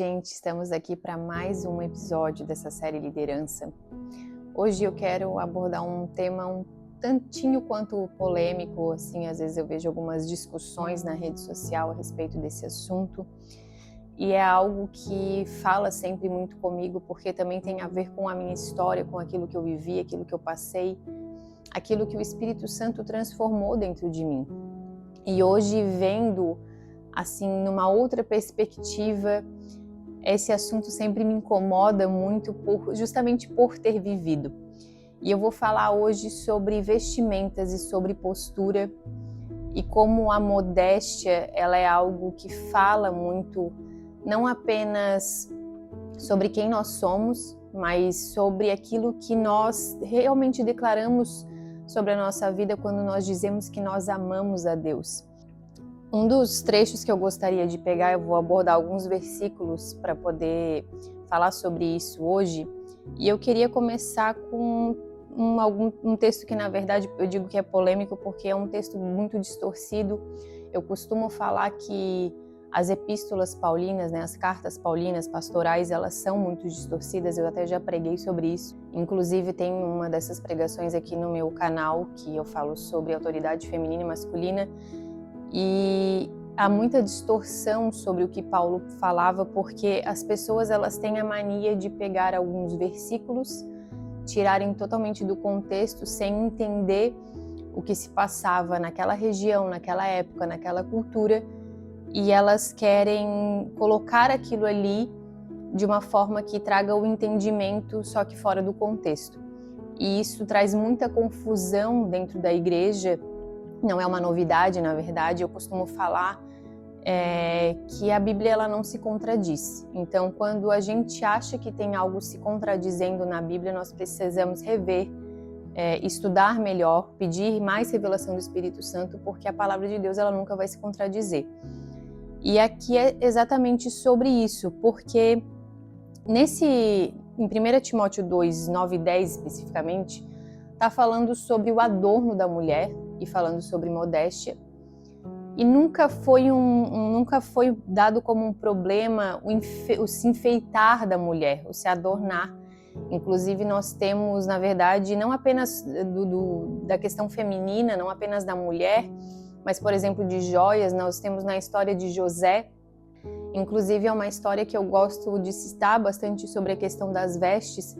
Gente, estamos aqui para mais um episódio dessa série Liderança. Hoje eu quero abordar um tema um tantinho quanto polêmico, assim, às vezes eu vejo algumas discussões na rede social a respeito desse assunto, e é algo que fala sempre muito comigo, porque também tem a ver com a minha história, com aquilo que eu vivi, aquilo que eu passei, aquilo que o Espírito Santo transformou dentro de mim. E hoje, vendo, assim, numa outra perspectiva, esse assunto sempre me incomoda muito justamente por ter vivido. E eu vou falar hoje sobre vestimentas e sobre postura e como a modéstia, ela é algo que fala muito, não apenas sobre quem nós somos, mas sobre aquilo que nós realmente declaramos sobre a nossa vida quando nós dizemos que nós amamos a Deus. Um dos trechos que eu gostaria de pegar, eu vou abordar alguns versículos para poder falar sobre isso hoje, e eu queria começar com um texto que, na verdade, eu digo que é polêmico porque é um texto muito distorcido. Eu costumo falar que as epístolas paulinas, as cartas paulinas pastorais, elas são muito distorcidas, eu até já preguei sobre isso. Inclusive tem uma dessas pregações aqui no meu canal, que eu falo sobre autoridade feminina e masculina, e há muita distorção sobre o que Paulo falava, porque as pessoas elas têm a mania de pegar alguns versículos, tirarem totalmente do contexto, sem entender o que se passava naquela região, naquela época, naquela cultura, e elas querem colocar aquilo ali de uma forma que traga o entendimento, só que fora do contexto. E isso traz muita confusão dentro da igreja. Não é uma novidade, na verdade, eu costumo falar que a Bíblia ela não se contradiz. Então, quando a gente acha que tem algo se contradizendo na Bíblia, nós precisamos rever, estudar melhor, pedir mais revelação do Espírito Santo, porque a palavra de Deus ela nunca vai se contradizer. E aqui é exatamente sobre isso, porque em 1 Timóteo 2, 9 e 10 especificamente, está falando sobre o adorno da mulher e falando sobre modéstia. E nunca foi dado como um problema o se enfeitar da mulher, o se adornar. Inclusive nós temos, na verdade, não apenas da questão feminina, não apenas da mulher, mas, por exemplo, de joias, nós temos na história de José. Inclusive é uma história que eu gosto de citar bastante sobre a questão das vestes,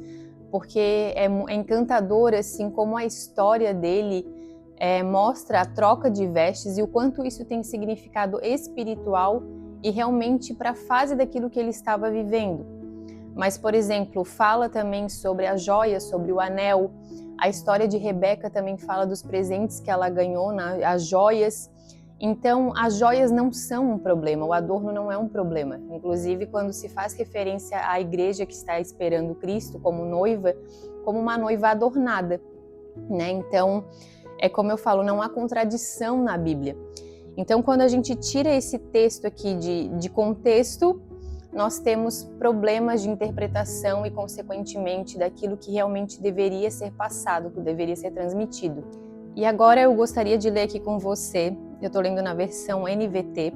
porque é encantador, assim, como a história dele mostra a troca de vestes e o quanto isso tem significado espiritual e realmente para a fase daquilo que ele estava vivendo. Mas, por exemplo, fala também sobre as joias, sobre o anel. A história de Rebeca também fala dos presentes que ela ganhou, as joias. Então, as joias não são um problema, o adorno não é um problema. Inclusive, quando se faz referência à igreja que está esperando Cristo como noiva, como uma noiva adornada, né? Então, é como eu falo, não há contradição na Bíblia. Então, quando a gente tira esse texto aqui de contexto, nós temos problemas de interpretação e, consequentemente, daquilo que realmente deveria ser passado, que deveria ser transmitido. E agora eu gostaria de ler aqui com você, eu estou lendo na versão NVT,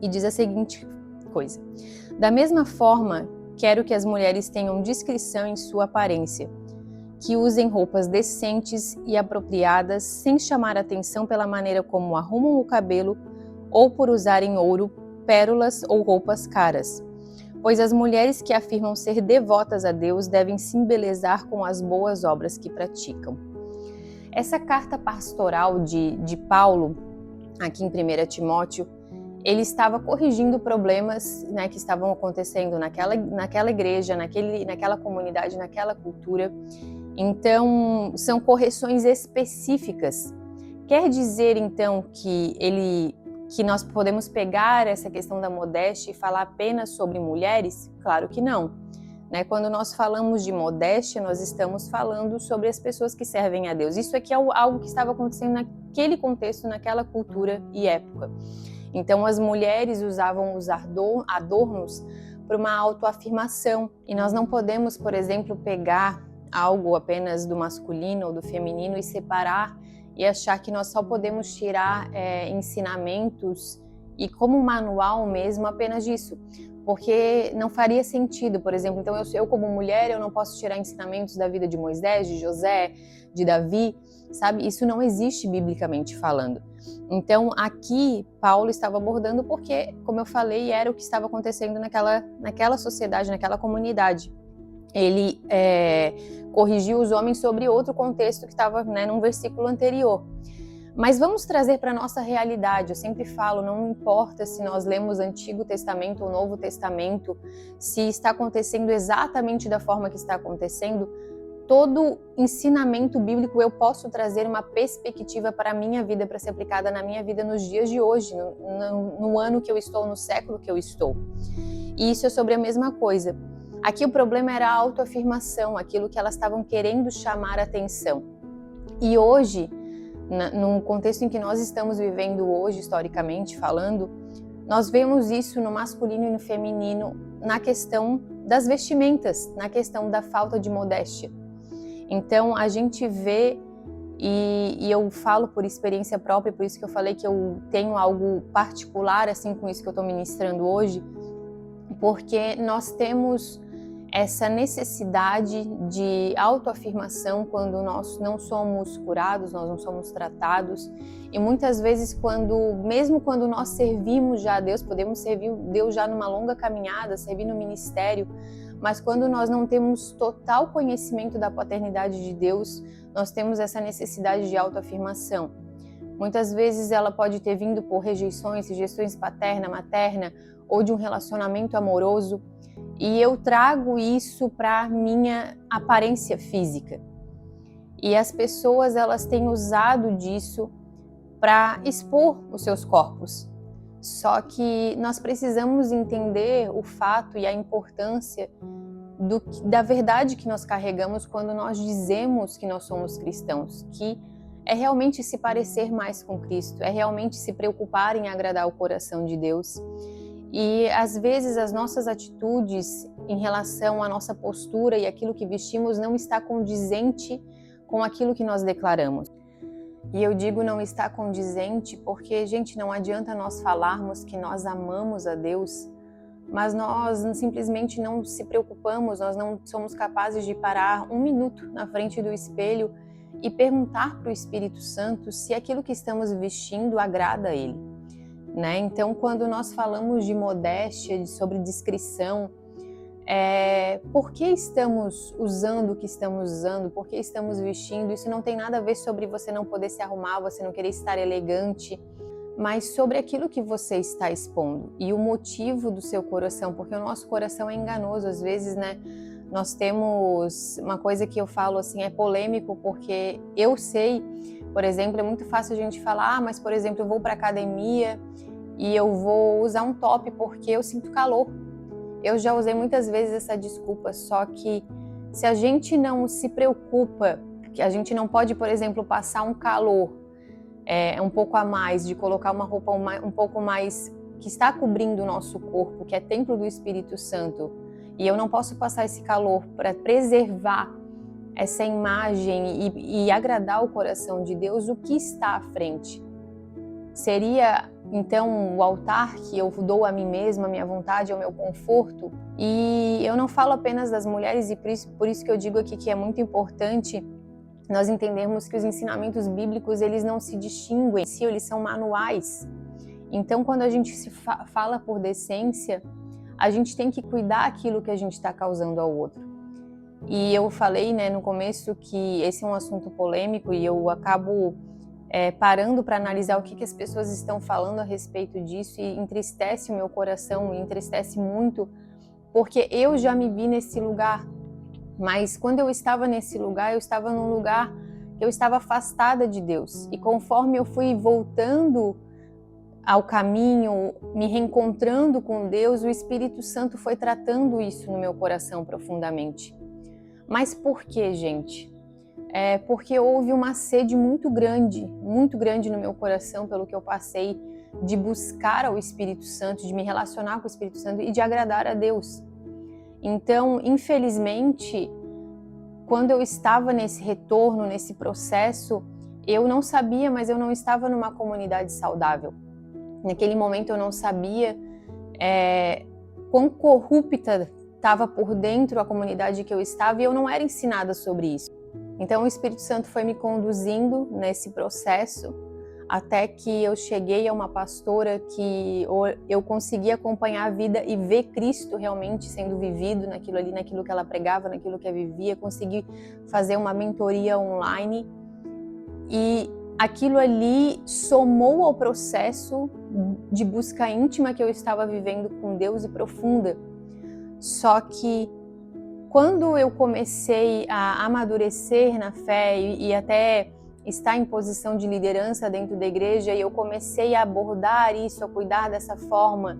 e diz a seguinte coisa: da mesma forma, quero que as mulheres tenham discrição em sua aparência, que usem roupas decentes e apropriadas, sem chamar atenção pela maneira como arrumam o cabelo ou por usarem ouro, pérolas ou roupas caras. Pois as mulheres que afirmam ser devotas a Deus devem se embelezar com as boas obras que praticam. Essa carta pastoral de Paulo, aqui em 1 Timóteo, ele estava corrigindo problemas, que estavam acontecendo naquela igreja, naquela comunidade, naquela cultura. Então, são correções específicas. Quer dizer, então, que nós podemos pegar essa questão da modéstia e falar apenas sobre mulheres? Claro que não. Quando nós falamos de modéstia, nós estamos falando sobre as pessoas que servem a Deus. Isso aqui é algo que estava acontecendo naquele contexto, naquela cultura e época. Então, as mulheres usavam os adornos para uma autoafirmação. E nós não podemos, por exemplo, pegar algo apenas do masculino ou do feminino e separar e achar que nós só podemos tirar ensinamentos e como manual mesmo apenas disso. porque não faria sentido, por exemplo. Então eu como mulher, eu não posso tirar ensinamentos da vida de Moisés, de José, de Davi, sabe? Isso não existe biblicamente falando. Então aqui Paulo estava abordando porque, como eu falei, era o que estava acontecendo naquela sociedade, naquela comunidade. Ele corrigiu os homens sobre outro contexto que estava, né, num versículo anterior. Mas vamos trazer para a nossa realidade. Eu sempre falo, não importa se nós lemos Antigo Testamento ou Novo Testamento, se está acontecendo exatamente da forma que está acontecendo, todo ensinamento bíblico eu posso trazer uma perspectiva para a minha vida, para ser aplicada na minha vida nos dias de hoje, no ano que eu estou, no século que eu estou. E isso é sobre a mesma coisa. Aqui o problema era a autoafirmação, aquilo que elas estavam querendo chamar a atenção. E hoje, no contexto em que nós estamos vivendo hoje, historicamente falando, nós vemos isso no masculino e no feminino, na questão das vestimentas, na questão da falta de modéstia. Então, a gente vê, e eu falo por experiência própria, por isso que eu falei que eu tenho algo particular assim com isso que eu estou ministrando hoje, porque nós temos essa necessidade de autoafirmação quando nós não somos curados, nós não somos tratados, e muitas vezes mesmo quando nós servimos já a Deus, podemos servir Deus já numa longa caminhada, servir no ministério, mas quando nós não temos total conhecimento da paternidade de Deus, nós temos essa necessidade de autoafirmação. Muitas vezes ela pode ter vindo por rejeições paterna, materna, ou de um relacionamento amoroso, e eu trago isso para a minha aparência física. E as pessoas, elas têm usado disso para expor os seus corpos. Só que nós precisamos entender o fato e a importância da verdade que nós carregamos quando nós dizemos que nós somos cristãos, que é realmente se parecer mais com Cristo, é realmente se preocupar em agradar o coração de Deus. E às vezes as nossas atitudes em relação à nossa postura e aquilo que vestimos não está condizente com aquilo que nós declaramos. E eu digo não está condizente porque, gente, não adianta nós falarmos que nós amamos a Deus, mas nós simplesmente não se preocupamos, nós não somos capazes de parar um minuto na frente do espelho e perguntar para o Espírito Santo se aquilo que estamos vestindo agrada a Ele. Né? Então, quando nós falamos de modéstia, sobre discrição, por que estamos usando o que estamos usando, por que estamos vestindo, isso não tem nada a ver sobre você não poder se arrumar, você não querer estar elegante, mas sobre aquilo que você está expondo e o motivo do seu coração, porque o nosso coração é enganoso, às vezes, né? Nós temos uma coisa que eu falo assim, é polêmico, porque eu sei, por exemplo, é muito fácil a gente falar, mas por exemplo, eu vou para academia e eu vou usar um top porque eu sinto calor. Eu já usei muitas vezes essa desculpa, só que se a gente não se preocupa, que a gente não pode, por exemplo, passar um calor um pouco a mais, de colocar uma roupa um pouco mais que está cobrindo o nosso corpo, que é templo do Espírito Santo, e eu não posso passar esse calor para preservar essa imagem e agradar o coração de Deus, o que está à frente? Seria, então, o altar que eu dou a mim mesma, a minha vontade, ao meu conforto? E eu não falo apenas das mulheres, e por isso que eu digo aqui que é muito importante nós entendermos que os ensinamentos bíblicos, eles não se distinguem, se eles são manuais. Então, quando a gente se fala por decência, a gente tem que cuidar aquilo que a gente está causando ao outro. E eu falei, né, no começo que esse é um assunto polêmico e eu acabo parando para analisar o que as pessoas estão falando a respeito disso e entristece o meu coração, e entristece muito, porque eu já me vi nesse lugar, mas quando eu estava nesse lugar, eu estava num lugar que eu estava afastada de Deus, e conforme eu fui voltando ao caminho, me reencontrando com Deus, o Espírito Santo foi tratando isso no meu coração profundamente. Mas por quê, gente? Porque houve uma sede muito grande no meu coração pelo que eu passei de buscar ao Espírito Santo, de me relacionar com o Espírito Santo e de agradar a Deus. Então, infelizmente, quando eu estava nesse retorno, nesse processo, eu não sabia, mas eu não estava numa comunidade saudável. Naquele momento eu não sabia quão corrupta estava por dentro a comunidade que eu estava, e eu não era ensinada sobre isso. Então o Espírito Santo foi me conduzindo nesse processo até que eu cheguei a uma pastora que eu consegui acompanhar a vida e ver Cristo realmente sendo vivido naquilo ali, naquilo que ela pregava, naquilo que ela vivia. Consegui fazer uma mentoria online e aquilo ali somou ao processo de busca íntima que eu estava vivendo com Deus e profunda. Só que quando eu comecei a amadurecer na fé e até estar em posição de liderança dentro da igreja, e eu comecei a abordar isso, a cuidar dessa forma,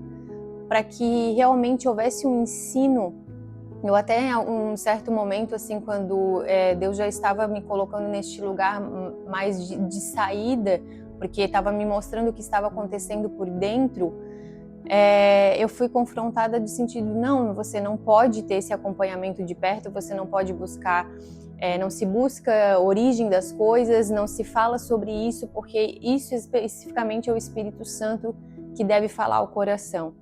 para que realmente houvesse um ensino. Eu até um certo momento, assim, quando Deus já estava me colocando neste lugar mais de saída, porque estava me mostrando o que estava acontecendo por dentro, eu fui confrontada de sentido, não, você não pode ter esse acompanhamento de perto, você não pode buscar, não se busca a origem das coisas, não se fala sobre isso, porque isso especificamente é o Espírito Santo que deve falar ao coração.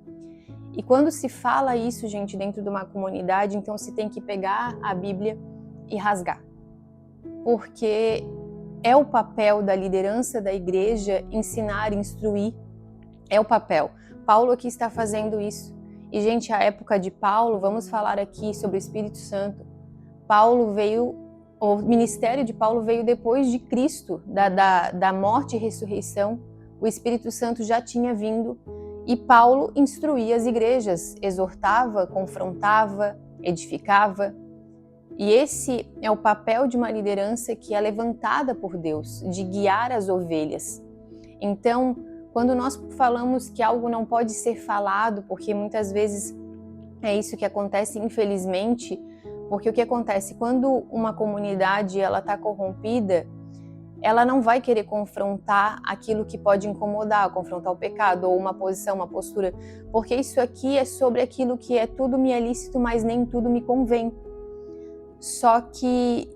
E quando se fala isso, gente, dentro de uma comunidade, então se tem que pegar a Bíblia e rasgar. Porque é o papel da liderança da igreja ensinar, instruir, é o papel. Paulo aqui está fazendo isso. E, gente, a época de Paulo, vamos falar aqui sobre o Espírito Santo. O ministério de Paulo veio depois de Cristo, da morte e ressurreição. O Espírito Santo já tinha vindo e Paulo instruía as igrejas, exortava, confrontava, edificava. E esse é o papel de uma liderança que é levantada por Deus, de guiar as ovelhas. Então, quando nós falamos que algo não pode ser falado, porque muitas vezes é isso que acontece, infelizmente, porque o que acontece? Quando uma comunidade está corrompida, ela não vai querer confrontar aquilo que pode incomodar, confrontar o pecado, ou uma posição, uma postura, porque isso aqui é sobre aquilo que é tudo me é lícito, mas nem tudo me convém. Só que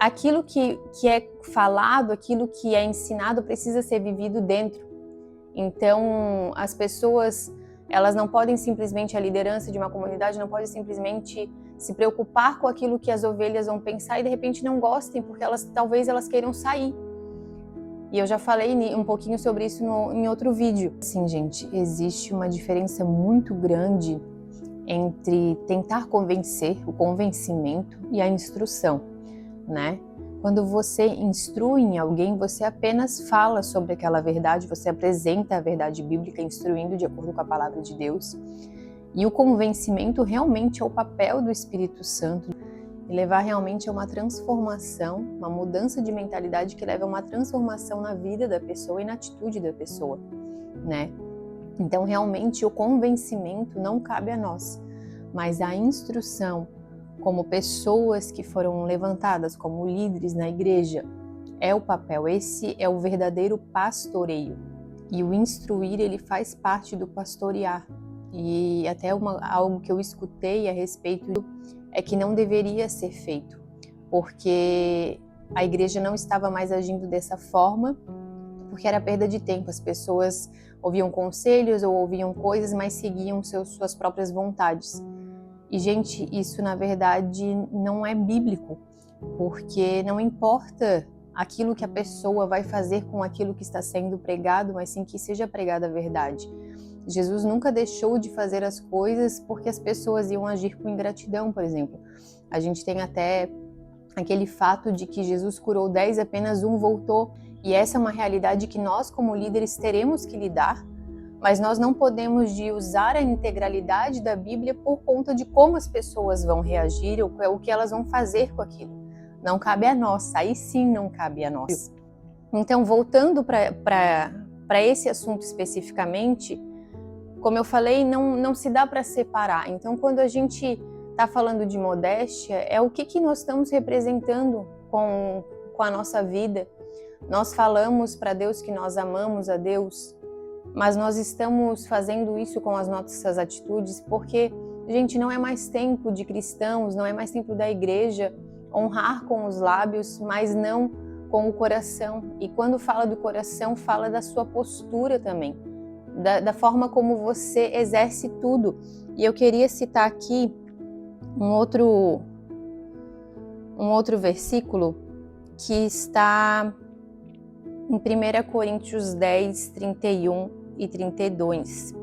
aquilo que é falado, aquilo que é ensinado, precisa ser vivido dentro. Então, as pessoas, elas não podem simplesmente, a liderança de uma comunidade não pode simplesmente se preocupar com aquilo que as ovelhas vão pensar e de repente não gostem, porque talvez elas queiram sair. E eu já falei um pouquinho sobre isso em outro vídeo. Sim, gente, existe uma diferença muito grande entre tentar convencer, o convencimento, e a instrução, né? Quando você instrui em alguém, você apenas fala sobre aquela verdade, você apresenta a verdade bíblica, instruindo de acordo com a palavra de Deus. E o convencimento realmente é o papel do Espírito Santo, e levar realmente a uma transformação, uma mudança de mentalidade que leva a uma transformação na vida da pessoa e na atitude da pessoa, né? Então, realmente, o convencimento não cabe a nós, mas a instrução, como pessoas que foram levantadas como líderes na igreja, é o papel. Esse é o verdadeiro pastoreio. E o instruir, ele faz parte do pastorear. E até algo que eu escutei a respeito é que não deveria ser feito, porque a igreja não estava mais agindo dessa forma, porque era perda de tempo. As pessoas ouviam conselhos ou ouviam coisas, mas seguiam suas próprias vontades. E, gente, isso na verdade não é bíblico, porque não importa aquilo que a pessoa vai fazer com aquilo que está sendo pregado, mas sim que seja pregada a verdade. Jesus nunca deixou de fazer as coisas porque as pessoas iam agir com ingratidão, por exemplo. A gente tem até aquele fato de que Jesus curou 10, apenas um voltou. E essa é uma realidade que nós, como líderes, teremos que lidar, mas nós não podemos usar a integralidade da Bíblia por conta de como as pessoas vão reagir ou o que elas vão fazer com aquilo. Não cabe a nós, aí sim não cabe a nós. Então, voltando para esse assunto especificamente, como eu falei, não se dá para separar. Então, quando a gente está falando de modéstia, é o que nós estamos representando com a nossa vida. Nós falamos para Deus que nós amamos a Deus, mas nós estamos fazendo isso com as nossas atitudes, porque, gente, não é mais tempo de cristãos, não é mais tempo da igreja honrar com os lábios, mas não com o coração. E quando fala do coração, fala da sua postura também. da forma como você exerce tudo. E eu queria citar aqui um outro versículo que está em 1 Coríntios 10, 31 e 32,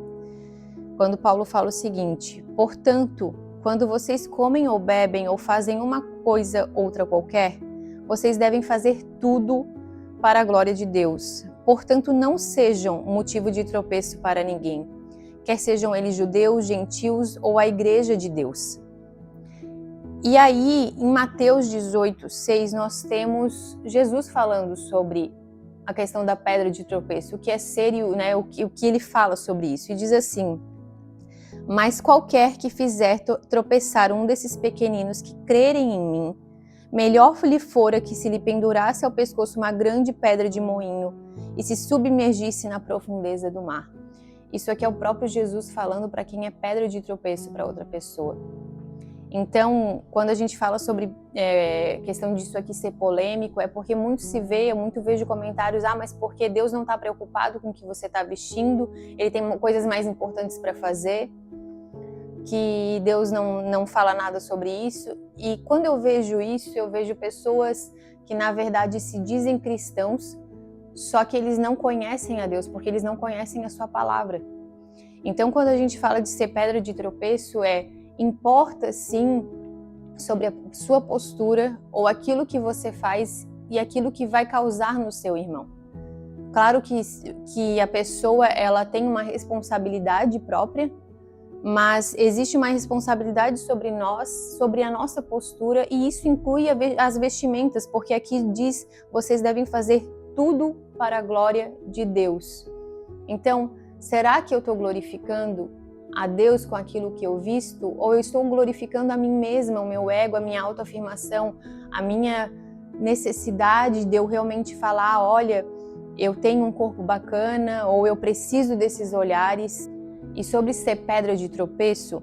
quando Paulo fala o seguinte: portanto, quando vocês comem ou bebem ou fazem uma coisa outra qualquer, vocês devem fazer tudo para a glória de Deus. Portanto, não sejam motivo de tropeço para ninguém, quer sejam eles judeus, gentios ou a igreja de Deus. E aí, em Mateus 18, 6, nós temos Jesus falando sobre a questão da pedra de tropeço, o que é sério, né? O que ele fala sobre isso. E diz assim: mas qualquer que fizer tropeçar um desses pequeninos que crerem em mim, melhor lhe fora que se lhe pendurasse ao pescoço uma grande pedra de moinho e se submergisse na profundeza do mar. Isso aqui é o próprio Jesus falando para quem é pedra de tropeço para outra pessoa. Então, quando a gente fala sobre questão disso aqui ser polêmico, é porque muito vejo comentários: mas porque Deus não está preocupado com o que você está vestindo, ele tem coisas mais importantes para fazer, que Deus não fala nada sobre isso. E quando eu vejo isso, eu vejo pessoas que na verdade se dizem cristãos, só que eles não conhecem a Deus, porque eles não conhecem a sua palavra. Então, quando a gente fala de ser pedra de tropeço, importa sim sobre a sua postura ou aquilo que você faz e aquilo que vai causar no seu irmão. Claro que a pessoa ela tem uma responsabilidade própria, mas existe uma responsabilidade sobre nós, sobre a nossa postura, e isso inclui as vestimentas, porque aqui diz: vocês devem fazer tudo para a glória de Deus. Então, será que eu estou glorificando a Deus com aquilo que eu visto, ou eu estou glorificando a mim mesma, o meu ego, a minha autoafirmação, a minha necessidade de eu realmente falar: olha, eu tenho um corpo bacana, ou eu preciso desses olhares? E sobre ser pedra de tropeço,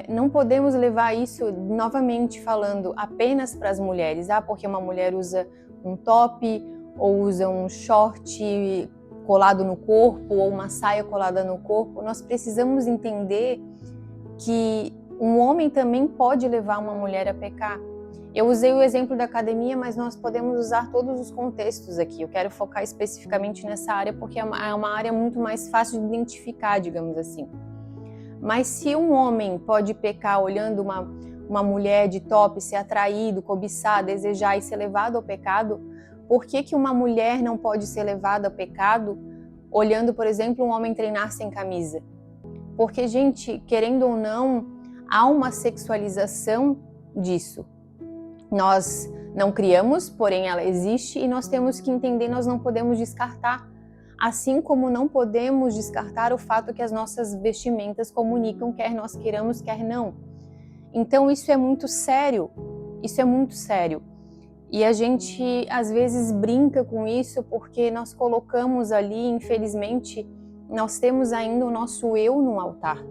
não podemos levar isso, novamente falando, apenas para as mulheres. Porque uma mulher usa um top, ou usa um short colado no corpo, ou uma saia colada no corpo. Nós precisamos entender que um homem também pode levar uma mulher a pecar. Eu usei o exemplo da academia, mas nós podemos usar todos os contextos aqui. Eu quero focar especificamente nessa área, porque é uma área muito mais fácil de identificar, digamos assim. Mas se um homem pode pecar olhando uma mulher de top, ser atraído, cobiçar, desejar e ser levado ao pecado, por que uma mulher não pode ser levada ao pecado olhando, por exemplo, um homem treinar sem camisa? Porque, gente, querendo ou não, há uma sexualização disso. Nós não criamos, porém ela existe, e nós temos que entender, nós não podemos descartar. Assim como não podemos descartar o fato que as nossas vestimentas comunicam, quer nós queiramos, quer não. Então isso é muito sério, E a gente às vezes brinca com isso porque nós colocamos ali, infelizmente, nós temos ainda o nosso eu no altar.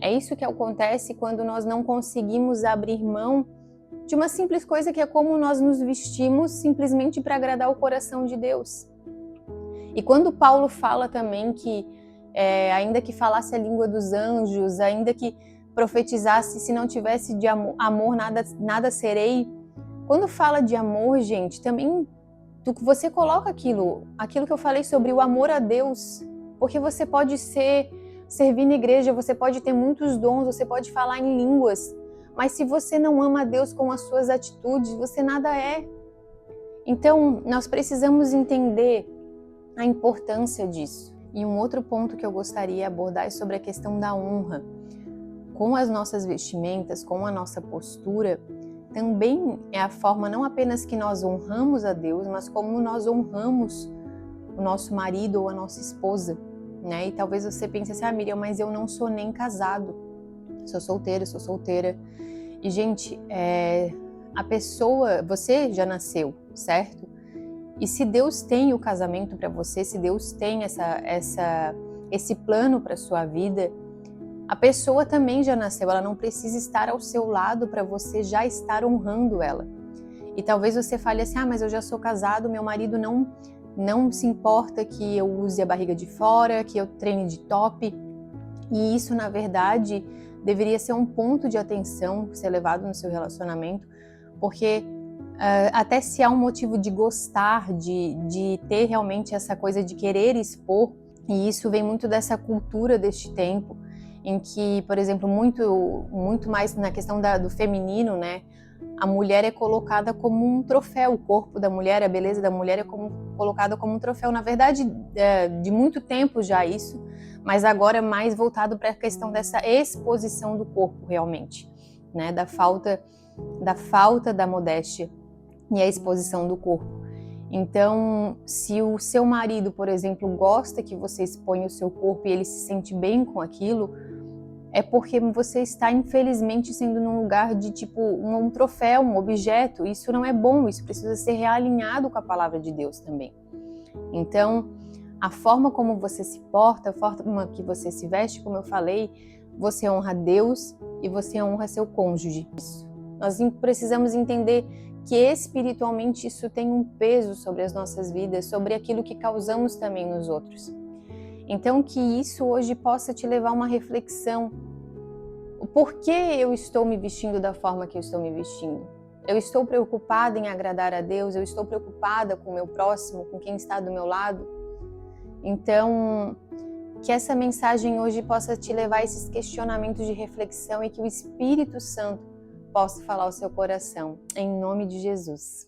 É isso que acontece quando nós não conseguimos abrir mão de uma simples coisa que é como nós nos vestimos simplesmente para agradar o coração de Deus. E quando Paulo fala também que ainda que falasse a língua dos anjos, ainda que profetizasse, se não tivesse de amor nada serei. Quando fala de amor, gente, também você coloca aquilo que eu falei sobre o amor a Deus, porque você pode servir na igreja, você pode ter muitos dons, você pode falar em línguas, mas se você não ama a Deus com as suas atitudes, você nada é. Então, nós precisamos entender a importância disso. E um outro ponto que eu gostaria de abordar é sobre a questão da honra. Com as nossas vestimentas, com a nossa postura, também é a forma não apenas que nós honramos a Deus, mas como nós honramos o nosso marido ou a nossa esposa, né? E talvez você pense assim: Miriam, mas eu não sou nem casado, sou solteira. E gente, a pessoa, você já nasceu, certo? E se Deus tem o casamento para você, se Deus tem esse plano para sua vida, a pessoa também já nasceu, ela não precisa estar ao seu lado para você já estar honrando ela. E talvez você fale assim: mas eu já sou casado, meu marido não se importa que eu use a barriga de fora, que eu treine de top. E isso, na verdade, deveria ser um ponto de atenção ser levado no seu relacionamento, porque até se há um motivo de gostar, de ter realmente essa coisa de querer expor, e isso vem muito dessa cultura deste tempo, em que, por exemplo, muito mais na questão do feminino, né? A mulher é colocada como um troféu, o corpo da mulher, a beleza da mulher é colocada como um troféu. Na verdade, de muito tempo já isso, mas agora é mais voltado para a questão dessa exposição do corpo realmente, né? Da falta da modéstia e a exposição do corpo. Então, se o seu marido, por exemplo, gosta que você exponha o seu corpo e ele se sente bem com aquilo, é porque você está, infelizmente, sendo num lugar de tipo um troféu, um objeto. Isso não é bom, isso precisa ser realinhado com a palavra de Deus também. Então, a forma como você se porta, a forma que você se veste, como eu falei, você honra Deus e você honra seu cônjuge. Nós precisamos entender que espiritualmente isso tem um peso sobre as nossas vidas, sobre aquilo que causamos também nos outros. Então, que isso hoje possa te levar a uma reflexão. Por que eu estou me vestindo da forma que eu estou me vestindo? Eu estou preocupada em agradar a Deus? Eu estou preocupada com o meu próximo, com quem está do meu lado? Então, que essa mensagem hoje possa te levar a esses questionamentos de reflexão e que o Espírito Santo possa falar ao seu coração, em nome de Jesus.